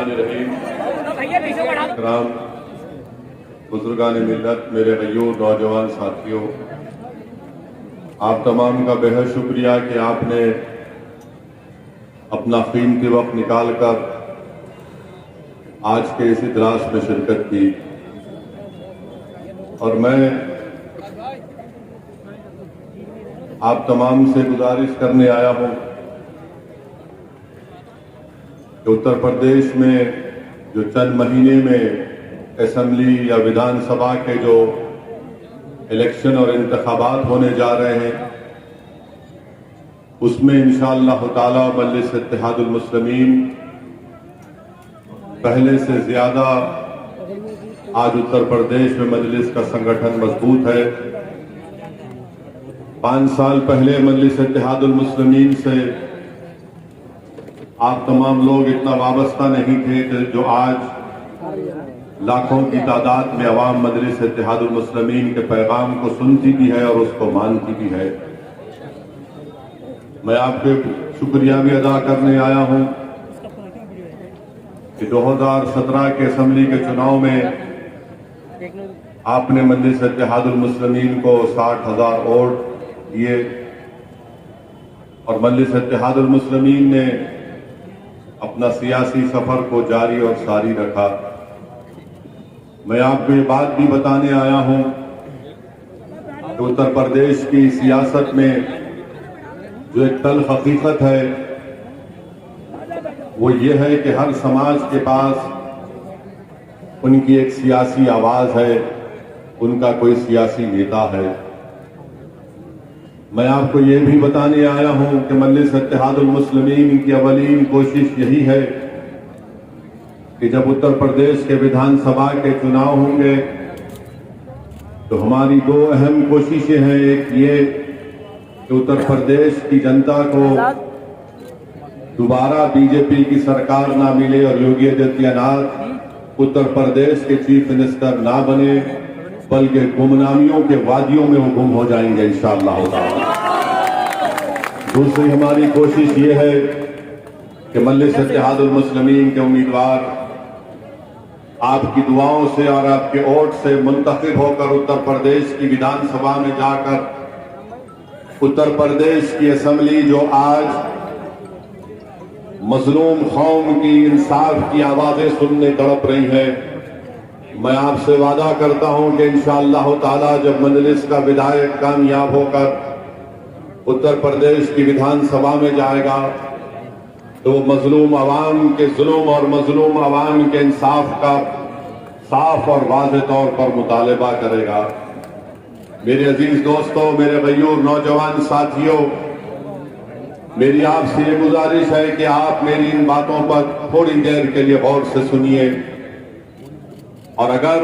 बिस्मिल्लाहिर्रहमानिर्रहीम। राम बुजुर्गान मिल्लत, मेरे गयूर नौजवान साथियों, आप तमाम का बेहद शुक्रिया कि आपने अपना कीमती वक्त निकालकर आज के इस इजलास में शिरकत की। और मैं आप तमाम से गुजारिश करने आया हूं कि उत्तर प्रदेश में जो चंद महीने में असेंबली या विधानसभा के जो इलेक्शन और इंतखाबात होने जा रहे हैं, उसमें इंशाअल्लाह ताला मजलिस इत्तेहादुल मुस्लिमीन पहले से ज्यादा आज उत्तर प्रदेश में मजलिस का संगठन मजबूत है। 5 साल पहले मजलिस इत्तेहादुल मुस्लिमीन से आप तमाम लोग इतना वाबस्ता नहीं थे कि जो आज लाखों की तादाद में अवाम मजलिस इत्तेहादुल मुस्लिमीन के पैगाम को सुनती भी है और उसको मानती भी है। मैं आपके शुक्रिया भी अदा करने आया हूं कि 2017 के असेंबली के चुनाव में आपने मजलिस इत्तेहादुल मुस्लिमीन को 60,000 वोट दिए और मजलिस इत्तेहादुल मुस्लिमीन ने अपना सियासी सफर को जारी और सारी रखा। मैं आपको ये बात भी बताने आया हूं कि उत्तर प्रदेश की सियासत में जो एक तल्ख हकीकत है वो ये है कि हर समाज के पास उनकी एक सियासी आवाज है, उनका कोई सियासी नेता है। मैं आपको ये भी बताने आया हूं कि मजलिस इत्तेहादुल मुस्लिमीन की अवलीन कोशिश यही है कि जब उत्तर प्रदेश के विधानसभा के चुनाव होंगे तो हमारी 2 अहम कोशिशें हैं। एक ये कि उत्तर प्रदेश की जनता को दोबारा बीजेपी की सरकार ना मिले और योगी आदित्यनाथ उत्तर प्रदेश के चीफ मिनिस्टर ना बने, बल्कि गुमनामियों के वादियों में वो गुम हो जाएंगे इंशाअल्लाह ताला। दूसरी हमारी कोशिश ये है कि मजलिस इत्तेहादुल मुस्लिमीन के उम्मीदवार आपकी दुआओं से और आपके वोट से मुंतखब होकर उत्तर प्रदेश की विधानसभा में जाकर उत्तर प्रदेश की असेंबली जो आज मजलूम कौम की इंसाफ की आवाजें सुनने तड़प रही है, मैं आपसे वादा करता हूं कि इंशाअल्लाह ताला जब मजलिस का विधायक कामयाब होकर उत्तर प्रदेश की विधानसभा में जाएगा तो मजलूम अवाम के जुल्म और मजलूम अवाम के इंसाफ का साफ और वाज़ेह तौर पर मुतालबा करेगा। मेरे अजीज दोस्तों, मेरे गयूर नौजवान साथियों, मेरी आपसे ये गुजारिश है कि आप मेरी इन बातों पर थोड़ी देर के लिए गौर से सुनिए और अगर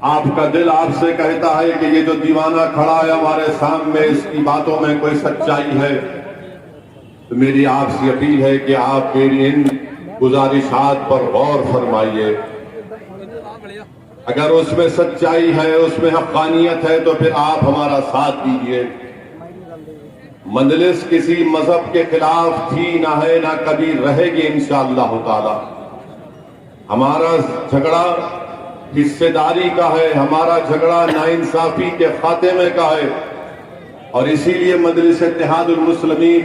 आपका दिल आपसे कहता है कि ये जो दीवाना खड़ा है हमारे सामने, इसकी बातों में कोई सच्चाई है, तो मेरी आपसे अपील है कि आप मेरी इन गुजारिशात पर गौर फरमाइए। अगर उसमें सच्चाई है, उसमें हक़ानियत है, तो फिर आप हमारा साथ दीजिए। मजलिस किसी मजहब के खिलाफ थी, ना है, ना कभी रहेगी इंशाअल्लाह ताला। हमारा झगड़ा हिस्सेदारी का है, हमारा झगड़ा नाइंसाफी के खात्मे का है और इसीलिए मजलिस इत्तेहादुल मुस्लिमीन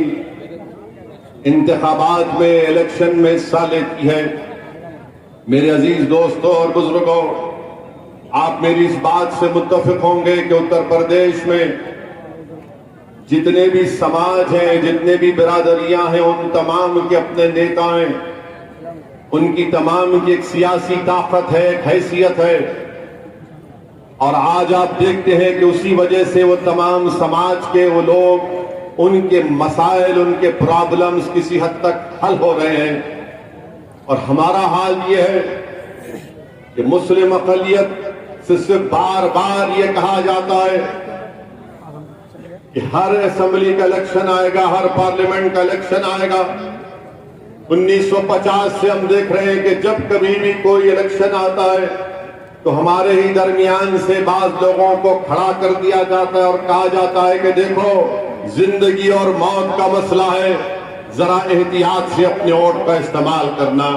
इंतखाबात में, इलेक्शन में हिस्सा लेती है। मेरे अजीज दोस्तों और बुजुर्गों, आप मेरी इस बात से मुत्तफिक होंगे कि उत्तर प्रदेश में जितने भी समाज हैं, जितने भी बिरादरियां हैं, उन तमाम के अपने नेता हैं, उनकी तमाम की एक सियासी ताकत है, एक हैसियत है और आज आप देखते हैं कि उसी वजह से वो तमाम समाज के वो लोग, उनके मसाइल, उनके प्रॉब्लम्स किसी हद तक हल हो रहे हैं। और हमारा हाल ये है कि मुस्लिम अक़लियत से सिर्फ बार बार ये कहा जाता है कि हर असेंबली का इलेक्शन आएगा, हर पार्लियामेंट का इलेक्शन आएगा। 1950 से हम देख रहे हैं कि जब कभी भी कोई इलेक्शन आता है तो हमारे ही दरमियान से बाज लोगों को खड़ा कर दिया जाता है और कहा जाता है कि देखो, जिंदगी और मौत का मसला है, जरा एहतियात से अपने वोट का इस्तेमाल करना।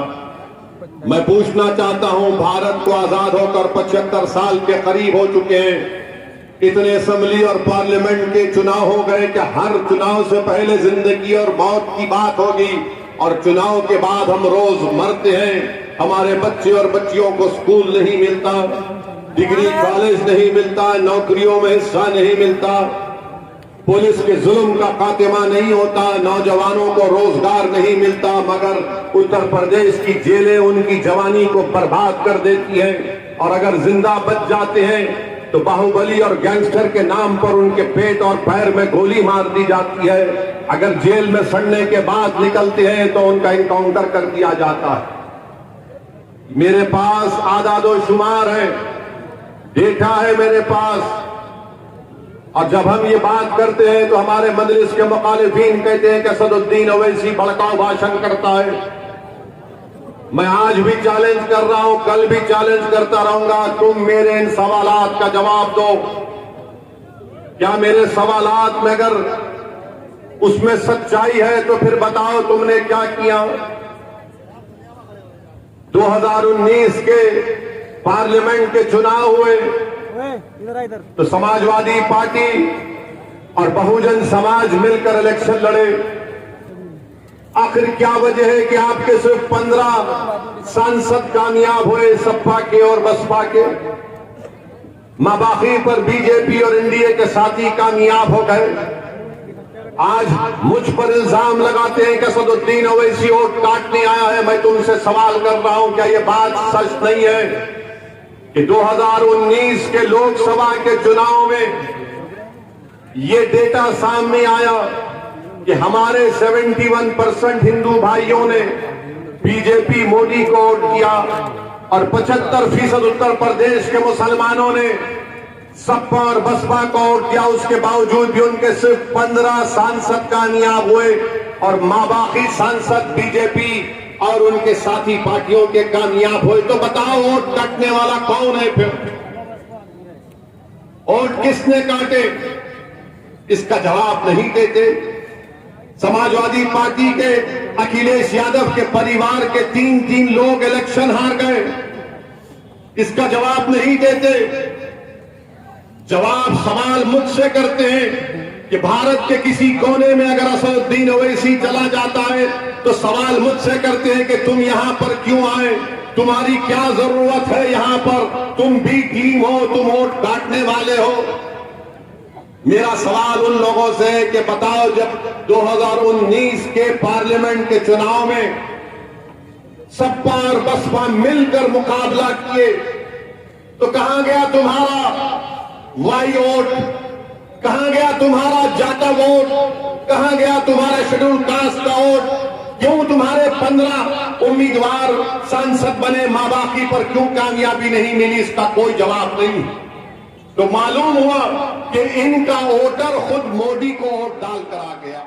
मैं पूछना चाहता हूं, भारत को आजाद होकर 75 साल के करीब हो चुके हैं। इतने असेंबली और पार्लियामेंट के चुनाव हो गए कि हर चुनाव से पहले जिंदगी और मौत की बात होगी, और चुनाव के बाद हम रोज मरते हैं। हमारे बच्चे और बच्चियों को स्कूल नहीं मिलता, डिग्री कॉलेज नहीं मिलता, नौकरियों में हिस्सा नहीं मिलता, पुलिस के जुल्म का खात्मा नहीं होता, नौजवानों को रोजगार नहीं मिलता, मगर उत्तर प्रदेश की जेलें उनकी जवानी को बर्बाद कर देती हैं। और अगर जिंदा बच जाते हैं तो बाहुबली और गैंगस्टर के नाम पर उनके पेट और पैर में गोली मार दी जाती है। अगर जेल में सड़ने के बाद निकलते हैं तो उनका इनकाउंटर कर दिया जाता है। मेरे पास आदादो शुमार है, डेटा है मेरे पास, और जब हम ये बात करते हैं तो हमारे मजलिस के मुखालिफिन कहते हैं कि असदुद्दीन ओवैसी भड़काऊ भाषण करता है। मैं आज भी चैलेंज कर रहा हूं, कल भी चैलेंज करता रहूंगा, तुम मेरे इन सवालात का जवाब दो। क्या मेरे सवालात में अगर उसमें सच्चाई है तो फिर बताओ तुमने क्या किया। 2019 के पार्लियामेंट के चुनाव हुए तो समाजवादी पार्टी और बहुजन समाज मिलकर इलेक्शन लड़े। आखिर क्या वजह है कि आपके सिर्फ 15 सांसद कामयाब हुए सपा के और बसपा के, माबाकी पर बीजेपी और एनडीए के साथी कामयाब हो गए। आज मुझ पर इल्जाम लगाते हैं कि असदुद्दीन ओवैसी वोट काटने आया है। मैं तुमसे सवाल कर रहा हूं, क्या यह बात सच नहीं है कि 2019 के लोकसभा के चुनाव में ये डेटा सामने आया कि हमारे 71% हिंदू भाइयों ने बीजेपी मोदी को वोट दिया और 75% उत्तर प्रदेश के मुसलमानों ने सपा और बसपा को वोट दिया। उसके बावजूद भी उनके सिर्फ 15 सांसद कामयाब हुए और माबाकी सांसद बीजेपी और उनके साथी पार्टियों के कामयाब हुए। तो बताओ वोट काटने वाला कौन है? फिर वोट किसने काटे? इसका जवाब नहीं देते। समाजवादी पार्टी के अखिलेश यादव के परिवार के 3 लोग इलेक्शन हार गए, इसका जवाब नहीं देते। जवाब सवाल मुझसे करते हैं कि भारत के किसी कोने में अगर असदुद्दीन ओवैसी चला जाता है तो सवाल मुझसे करते हैं कि तुम यहां पर क्यों आए, तुम्हारी क्या जरूरत है यहां पर, तुम भी टीम हो, तुम वोट काटने वाले हो। मेरा सवाल उन लोगों से है कि बताओ, जब 2019 के पार्लियामेंट के चुनाव में सपा और बसपा मिलकर मुकाबला किए तो कहां गया तुम्हारा वाई वोट, कहां गया तुम्हारा जाटा वोट, कहां गया तुम्हारा शेड्यूल कास्ट का वोट? क्यों तुम्हारे 15 उम्मीदवार सांसद बने, माबाकी पर क्यों कामयाबी नहीं मिली? इसका कोई जवाब नहीं। तो मालूम हुआ कि इनका वोटर खुद मोदी को वोट डालकर आ गया।